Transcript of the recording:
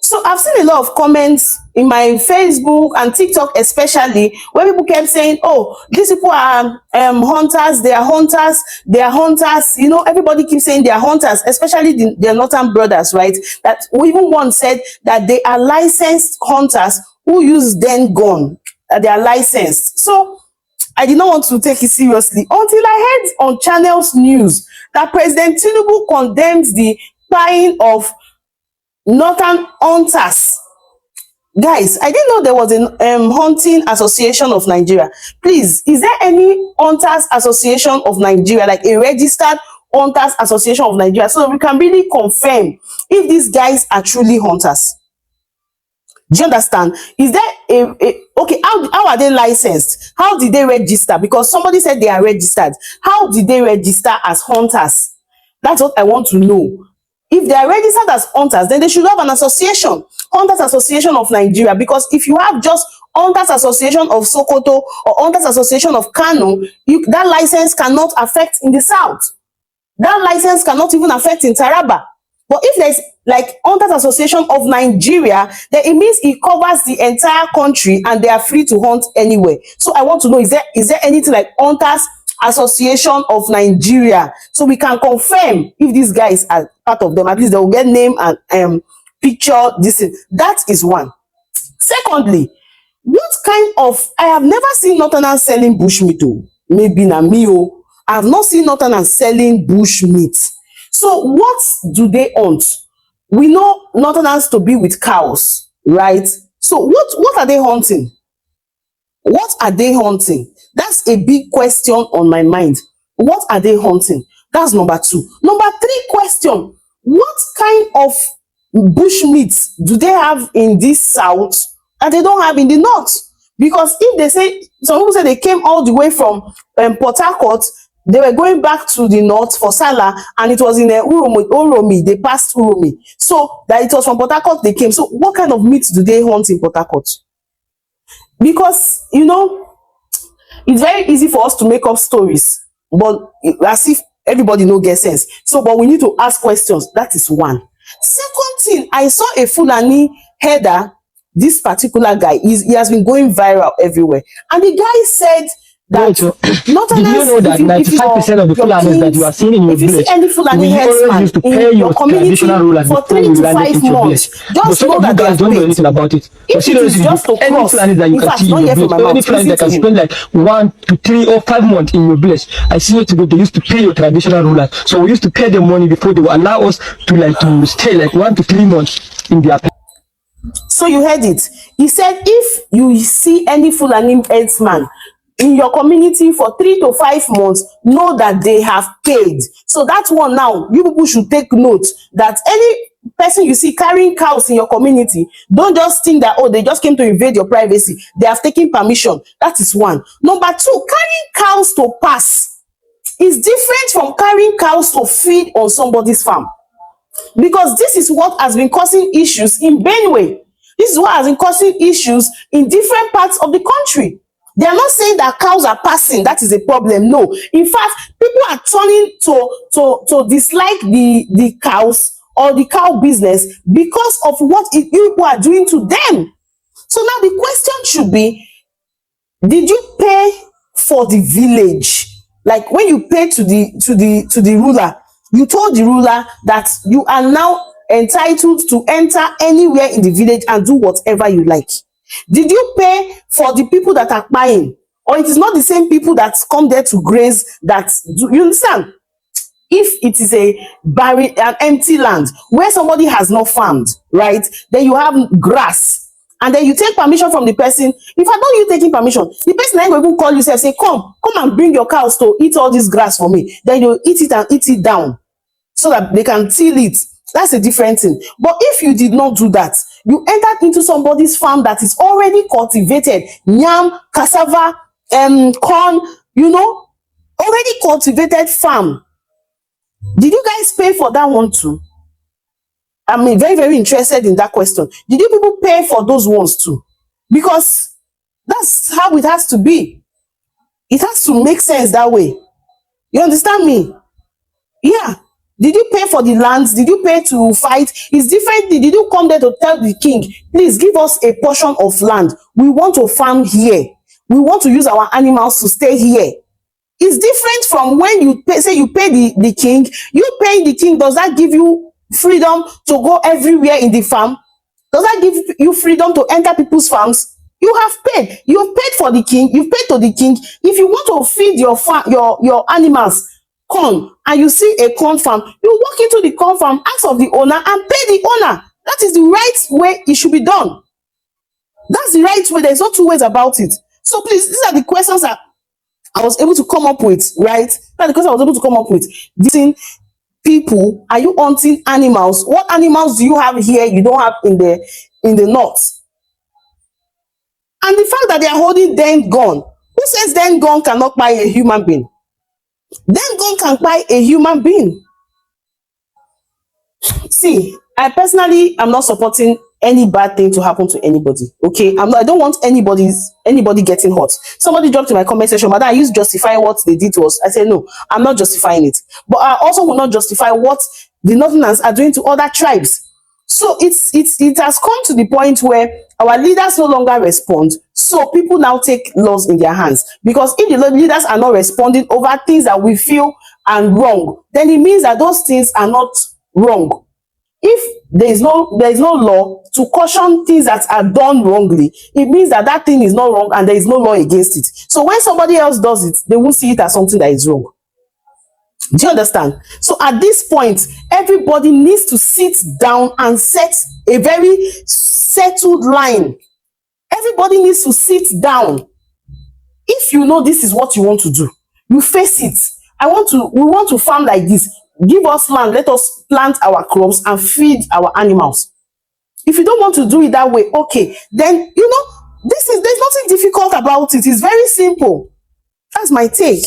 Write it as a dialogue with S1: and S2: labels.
S1: So I've seen a lot of comments in my Facebook and TikTok, especially where people kept saying, "Oh, these people are hunters. They are hunters. They are hunters." You know, everybody keeps saying they are hunters, especially the northern brothers, right? That even one said that they are licensed hunters who use den gun. They are licensed. So I did not want to take it seriously until I heard on Channel's news that President Tinubu condemns the buying of northern hunters. Guys, I didn't know there was a hunting association of Nigeria. Please, is there any hunters association of Nigeria, like a registered hunters association of Nigeria, so we can really confirm if these guys are truly hunters? Do you understand? Is there okay, how are they licensed? How did they register? Because somebody said they are registered. How did they register as hunters? That's what I want to know. If they are registered as hunters, then they should have an association, Hunters Association of Nigeria. Because if you have just Hunters Association of Sokoto or Hunters Association of Kano, that license cannot affect in the south. That license cannot even affect in Taraba. But if there's like Hunters Association of Nigeria, then it means it covers the entire country and they are free to hunt anywhere. So I want to know, is there anything like Hunters Association of Nigeria, so we can confirm if these guys are part of them? At least they will get name and picture. This is, that is one. Secondly, what kind of, I have never seen Northerners selling bush meat. Maybe na me. I have not seen Northerners selling bush meat. So what do they hunt? We know Northerners to be with cows, right? So what are they hunting? What are they hunting? That's a big question on my mind. What are they hunting? That's number two. Number three question, what kind of bush meat do they have in this south that they don't have in the north? Because if they say, some people say they came all the way from Port Harcourt, they were going back to the north for Salah, and it was in Uromi, they passed Uromi. So that it was from Port Harcourt they came. So what kind of meat do they hunt in Port Harcourt? Because, you know, it's very easy for us to make up stories, but as if everybody no get sense. So, but we need to ask questions. That is one. Second thing, I saw a Fulani header. This particular guy, he has been going viral everywhere. And the guy said that
S2: did you know that 95% of the Fulanis that you are seeing in your village, we always used to pay your traditional rulers
S1: for 3 to 5 months?
S2: Just know that you guys don't know anything about it.
S1: If it is just to
S2: any
S1: cross,
S2: Fulanis that you can see in your village, or any Fulanis that can spend like 1 to 3 or 5 months in your village, I see it to go, they used to pay your traditional rulers. So we used to pay them money before they would allow us to stay like 1 to 3 months in their place.
S1: So you heard it. He said if you see any Fulani herdsman in your community for 3 to 5 months, know that they have paid. So that's one. Now you people should take note that any person you see carrying cows in your community, don't just think that, oh, they just came to invade your privacy. They have taken permission. That is one. Number two, carrying cows to pass is different from carrying cows to feed on somebody's farm. Because this is what has been causing issues in Benue. This is what has been causing issues in different parts of the country. They are not saying that cows are passing, that is a problem. No. In fact, people are turning to dislike the cows or the cow business because of what people are doing to them. So now the question should be, did you pay for the village? Like when you pay to the ruler, you told the ruler that you are now entitled to enter anywhere in the village and do whatever you like. Did you pay for the people that are buying? Or it is not the same people that come there to graze that do you understand? If it is an empty land where somebody has not farmed, right? Then you have grass. And then you take permission from the person. If I don't you taking permission, the person ain't going to call you and say, come and bring your cows to eat all this grass for me. Then you eat it and eat it down so that they can till it. That's a different thing. But if you did not do that, you entered into somebody's farm that is already cultivated, yam, cassava, corn, you know, already cultivated farm. Did you guys pay for that one too? I'm very, very interested in that question. Did you people pay for those ones too? Because that's how it has to be. It has to make sense that way. You understand me? Yeah. Did you pay for the lands? Did you pay to fight? It's different. Did you come there to tell the king, please give us a portion of land? We want to farm here. We want to use our animals to stay here. It's different from when you pay, say you pay the king. You paying the king, does that give you freedom to go everywhere in the farm? Does that give you freedom to enter people's farms? You have paid. You've paid for the king. You've paid to the king. If you want to feed your farm, your animals corn, and you see a corn farm, you walk into the corn farm, ask of the owner, and pay the owner. That is the right way it should be done. That's the right way. There's no two ways about it. So please, these are the questions that I was able to come up with, right? That's the question I was able to come up with. These people, are you hunting animals? What animals do you have here you don't have in the north? And the fact that they are holding den gun, who says den gun cannot buy a human being? Den gun can buy a human being. See, I personally am not supporting any bad thing to happen to anybody. Okay, I don't want anybody getting hurt. Somebody dropped in my comment section, but I used justify what they did to us. I said no, I'm not justifying it, but I also will not justify what the Northerners are doing to other tribes. So it has come to the point where our leaders no longer respond. So people now take laws in their hands, because if the leaders are not responding over things that we feel are wrong, then it means that those things are not wrong. If there is no law to caution things that are done wrongly, it means that that thing is not wrong and there is no law against it. So when somebody else does it, they won't see it as something that is wrong. Do you understand? So at this point, everybody needs to sit down and set a very settled line. Everybody needs to sit down. If you know this is what you want to do, you face it. We want to farm like this. Give us land, let us plant our crops and feed our animals. If you don't want to do it that way, okay, then there's nothing difficult about it. It's very simple. That's my take.